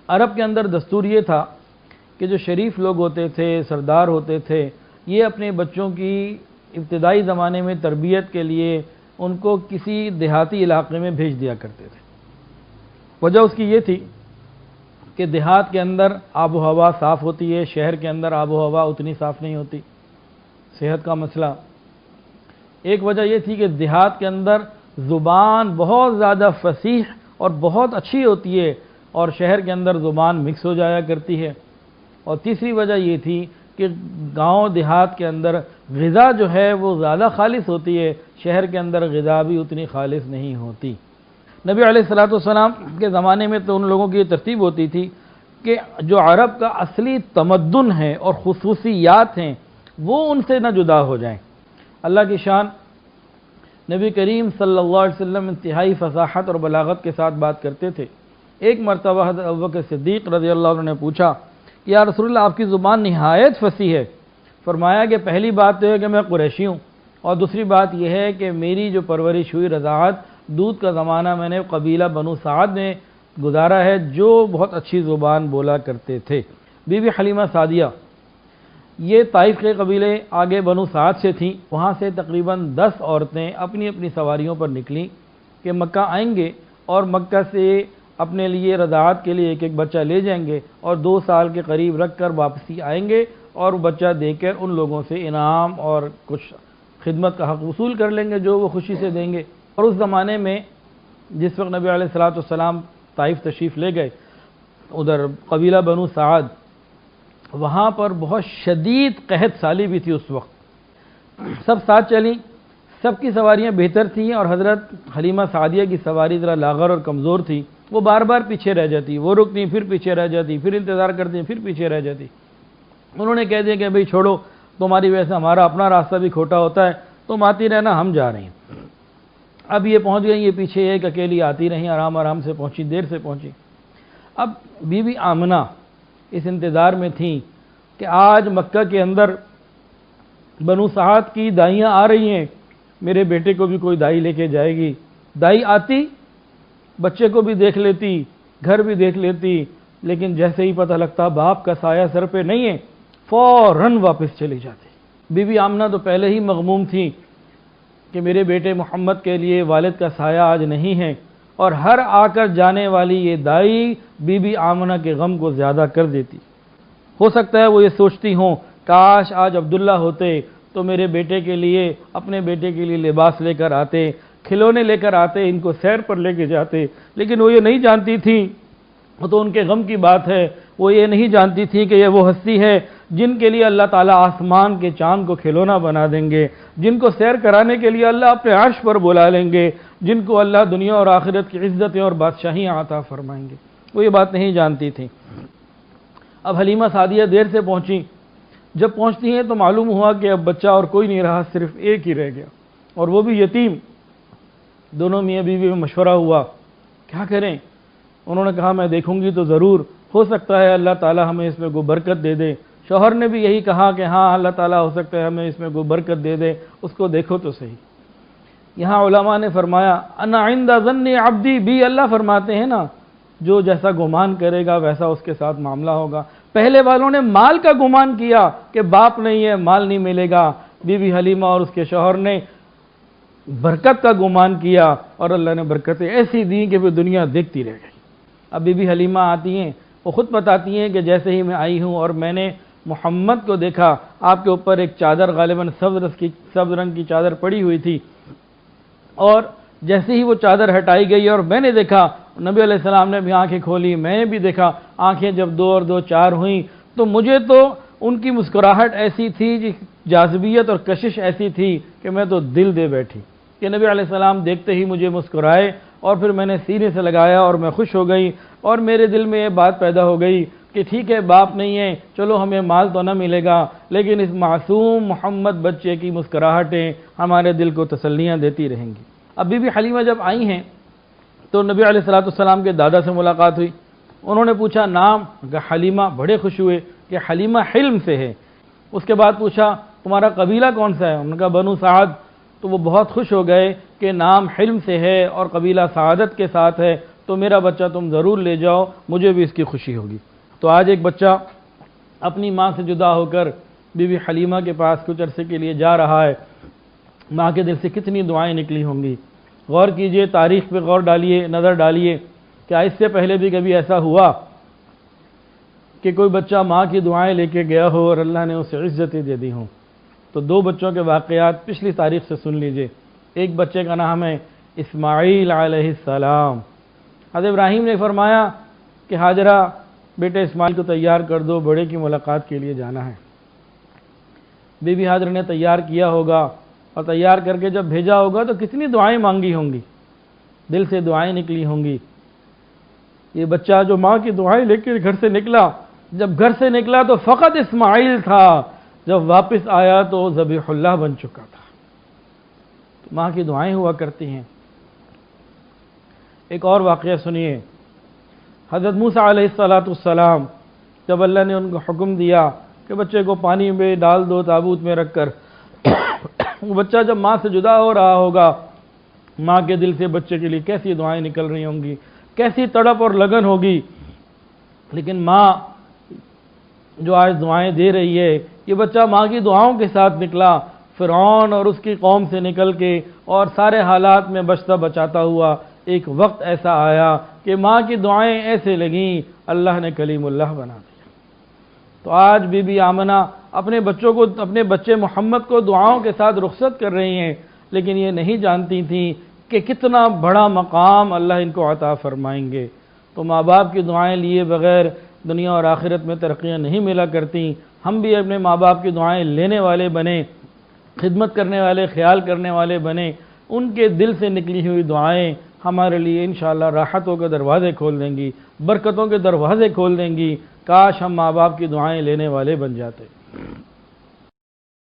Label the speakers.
Speaker 1: عرب کے اندر دستور یہ تھا کہ جو شریف لوگ ہوتے تھے، سردار ہوتے تھے، یہ اپنے بچوں کی ابتدائی زمانے میں تربیت کے لیے ان کو کسی دیہاتی علاقے میں بھیج دیا کرتے تھے۔ وجہ اس کی یہ تھی کہ دیہات کے اندر آب و ہوا صاف ہوتی ہے، شہر کے اندر آب و ہوا اتنی صاف نہیں ہوتی، صحت کا مسئلہ۔ ایک وجہ یہ تھی کہ دیہات کے اندر زبان بہت زیادہ فصیح اور بہت اچھی ہوتی ہے اور شہر کے اندر زبان مکس ہو جایا کرتی ہے۔ اور تیسری وجہ یہ تھی کہ گاؤں دیہات کے اندر غذا جو ہے وہ زیادہ خالص ہوتی ہے، شہر کے اندر غذا بھی اتنی خالص نہیں ہوتی۔ نبی علیہ الصلوۃ والسلام کے زمانے میں تو ان لوگوں کی یہ ترتیب ہوتی تھی کہ جو عرب کا اصلی تمدن ہے اور خصوصیات ہیں وہ ان سے نہ جدا ہو جائیں۔ اللہ کی شان، نبی کریم صلی اللہ علیہ وسلم انتہائی فصاحت اور بلاغت کے ساتھ بات کرتے تھے۔ ایک مرتبہ حضرت ابوبکر صدیق رضی اللہ عنہ نے پوچھا کہ یا رسول اللہ، آپ کی زبان نہایت فصیح ہے۔ فرمایا کہ پہلی بات تو ہے کہ میں قریشی ہوں، اور دوسری بات یہ ہے کہ میری جو پرورش ہوئی رضاعت، دودھ کا زمانہ میں نے قبیلہ بنو سعد میں گزارا ہے جو بہت اچھی زبان بولا کرتے تھے۔ بی بی حلیمہ سعدیہ یہ طائف کے قبیلے آگے بنو سعد سے تھیں، وہاں سے تقریباً 10 عورتیں اپنی اپنی سواریوں پر نکلیں کہ مکہ آئیں گے اور مکہ سے اپنے لیے رضاعت کے لیے ایک ایک بچہ لے جائیں گے اور 2 سال کے قریب رکھ کر واپسی آئیں گے اور بچہ دے کر ان لوگوں سے انعام اور کچھ خدمت کا حق وصول کر لیں گے جو وہ خوشی سے دیں گے۔ اور اس زمانے میں جس وقت نبی علیہ الصلوۃ والسلام طائف تشریف لے گئے، ادھر قبیلہ بنو سعد، وہاں پر بہت شدید قحط سالی بھی تھی اس وقت۔ سب ساتھ چلیں، سب کی سواریاں بہتر تھیں اور حضرت حلیمہ سعدیہ کی سواری ذرا لاغر اور کمزور تھی، وہ بار بار پیچھے رہ جاتی، وہ رکتی پھر پیچھے رہ جاتی، پھر انتظار کرتی پھر پیچھے رہ جاتی۔ انہوں نے کہہ دیا کہ بھئی چھوڑو، تمہاری وجہ سے ہمارا اپنا راستہ بھی کھوٹا ہوتا ہے، تم آتی رہنا، ہم جا رہے ہیں۔ اب یہ پہنچ گئی، یہ پیچھے ایک اکیلی آتی رہیں، آرام آرام سے پہنچی، دیر سے پہنچی۔ اب بی بی آمنہ اس انتظار میں تھیں کہ آج مکہ کے اندر بنو سعد کی دائیاں آ رہی ہیں، میرے بیٹے کو بھی کوئی دائی لے کے جائے گی۔ دائی آتی، بچے کو بھی دیکھ لیتی، گھر بھی دیکھ لیتی، لیکن جیسے ہی پتہ لگتا باپ کا سایہ سر پہ نہیں ہے، فوراً واپس چلی جاتی۔ بی بی آمنہ تو پہلے ہی مغموم تھی کہ میرے بیٹے محمد کے لیے والد کا سایہ آج نہیں ہے، اور ہر آ کر جانے والی یہ دائی بی بی آمنہ کے غم کو زیادہ کر دیتی۔ ہو سکتا ہے وہ یہ سوچتی ہوں کاش آج عبداللہ ہوتے تو میرے بیٹے کے لیے، اپنے بیٹے کے لیے لباس لے کر آتے، کھلونے لے کر آتے، ان کو سیر پر لے کے جاتے، لیکن وہ یہ نہیں جانتی تھی، وہ تو ان کے غم کی بات ہے، وہ یہ نہیں جانتی تھی کہ یہ وہ ہستی ہے جن کے لیے اللہ تعالیٰ آسمان کے چاند کو کھلونا بنا دیں گے، جن کو سیر کرانے کے لیے اللہ اپنے عرش پر بلا لیں گے، جن کو اللہ دنیا اور آخرت کی عزتیں اور بادشاہیاں عطا فرمائیں گے۔ وہ یہ بات نہیں جانتی تھی۔ اب حلیمہ سعدیہ دیر سے پہنچی، جب پہنچتی ہیں تو معلوم ہوا کہ اب بچہ اور کوئی نہیں رہا، صرف ایک ہی رہ گیا، اور وہ بھی یتیم۔ دونوں میاں بیوی میں مشورہ ہوا کیا کریں۔ انہوں نے کہا میں دیکھوں گی تو ضرور، ہو سکتا ہے اللہ تعالیٰ ہمیں اس میں کوئی برکت دے دے۔ شوہر نے بھی یہی کہا کہ ہاں اللہ تعالیٰ ہو سکتا ہے ہمیں اس میں کوئی برکت دے دے، اس کو دیکھو تو صحیح۔ یہاں علماء نے فرمایا انا عند ظن عبدی بھی، اللہ فرماتے ہیں نا جو جیسا گمان کرے گا ویسا اس کے ساتھ معاملہ ہوگا۔ پہلے والوں نے مال کا گمان کیا کہ باپ نہیں ہے، مال نہیں ملے گا، بی بی حلیمہ اور اس کے شوہر نے برکت کا گمان کیا اور اللہ نے برکتیں ایسی دیں کہ وہ دنیا دیکھتی رہ گئی۔ اب بی بی حلیمہ آتی ہیں، وہ خود بتاتی ہیں کہ جیسے ہی میں آئی ہوں اور میں نے محمد کو دیکھا، آپ کے اوپر ایک چادر غالباً سبز رنگ کی چادر پڑی ہوئی تھی، اور جیسے ہی وہ چادر ہٹائی گئی اور میں نے دیکھا، نبی علیہ السلام نے بھی آنکھیں کھولی، میں نے بھی دیکھا، آنکھیں جب 2 اور 2 4 ہوئیں تو مجھے تو ان کی مسکراہٹ ایسی تھی، جاذبیت اور کشش ایسی تھی کہ میں تو دل دے بیٹھی کہ نبی علیہ السلام دیکھتے ہی مجھے مسکرائے، اور پھر میں نے سینے سے لگایا اور میں خوش ہو گئی، اور میرے دل میں یہ بات پیدا ہو گئی کہ ٹھیک ہے باپ نہیں ہے، چلو ہمیں مال تو نہ ملے گا، لیکن اس معصوم محمد بچے کی مسکراہٹیں ہمارے دل کو تسلیاں دیتی رہیں گی۔ اب بی بی حلیمہ جب آئی ہیں تو نبی علیہ الصلوۃ والسلام کے دادا سے ملاقات ہوئی، انہوں نے پوچھا نام، کہ حلیمہ، بڑے خوش ہوئے کہ حلیمہ حلم سے ہے۔ اس کے بعد پوچھا تمہارا قبیلہ کون سا ہے، انہوں نے کہا بنو سعد، تو وہ بہت خوش ہو گئے کہ نام حلم سے ہے اور قبیلہ سعادت کے ساتھ ہے، تو میرا بچہ تم ضرور لے جاؤ، مجھے بھی اس کی خوشی ہوگی۔ تو آج ایک بچہ اپنی ماں سے جدا ہو کر بی بی حلیمہ کے پاس کچھ عرصے کے لیے جا رہا ہے، ماں کے دل سے کتنی دعائیں نکلی ہوں گی۔ غور کیجئے، تاریخ پہ غور ڈالیے، نظر ڈالیے، کیا اس سے پہلے بھی کبھی ایسا ہوا کہ کوئی بچہ ماں کی دعائیں لے کے گیا ہو اور اللہ نے اسے عزتیں دے دی ہوں؟ تو دو بچوں کے واقعات پچھلی تاریخ سے سن لیجئے۔ ایک بچے کا نام ہے اسماعیل علیہ السلام۔ حضرت ابراہیم نے فرمایا کہ ہاجرہ بیٹے اسماعیل کو تیار کر دو، بڑے کی ملاقات کے لیے جانا ہے۔ بی بی ہاجرہ نے تیار کیا ہوگا، اور تیار کر کے جب بھیجا ہوگا تو کتنی دعائیں مانگی ہوں گی، دل سے دعائیں نکلی ہوں گی۔ یہ بچہ جو ماں کی دعائیں لے کے گھر سے نکلا، جب گھر سے نکلا تو فقط اسماعیل تھا، جب واپس آیا تو ذبیح اللہ بن چکا تھا۔ تو ماں کی دعائیں ہوا کرتی ہیں۔ ایک اور واقعہ سنیے، حضرت موسیٰ علیہ السلام، جب اللہ نے ان کو حکم دیا کہ بچے کو پانی میں ڈال دو تابوت میں رکھ کر، وہ بچہ جب ماں سے جدا ہو رہا ہوگا، ماں کے دل سے بچے کے لیے کیسی دعائیں نکل رہی ہوں گی، کیسی تڑپ اور لگن ہوگی۔ لیکن ماں جو آج دعائیں دے رہی ہے، یہ بچہ ماں کی دعاؤں کے ساتھ نکلا، فرعون اور اس کی قوم سے نکل کے، اور سارے حالات میں بچتا بچاتا ہوا۔ ایک وقت ایسا آیا کہ ماں کی دعائیں ایسے لگیں، اللہ نے کلیم اللہ بنا دیا۔ تو آج بی بی آمنہ اپنے بچوں کو، اپنے بچے محمد کو دعاؤں کے ساتھ رخصت کر رہی ہیں، لیکن یہ نہیں جانتی تھیں کہ کتنا بڑا مقام اللہ ان کو عطا فرمائیں گے۔ تو ماں باپ کی دعائیں لیے بغیر دنیا اور آخرت میں ترقیاں نہیں ملا کرتی۔ ہم بھی اپنے ماں باپ کی دعائیں لینے والے بنیں، خدمت کرنے والے، خیال کرنے والے بنیں۔ ان کے دل سے نکلی ہوئی دعائیں ہمارے لیے انشاءاللہ راحتوں کے دروازے کھول دیں گی، برکتوں کے دروازے کھول دیں گی۔ کاش ہم ماں باپ کی دعائیں لینے والے بن جاتے۔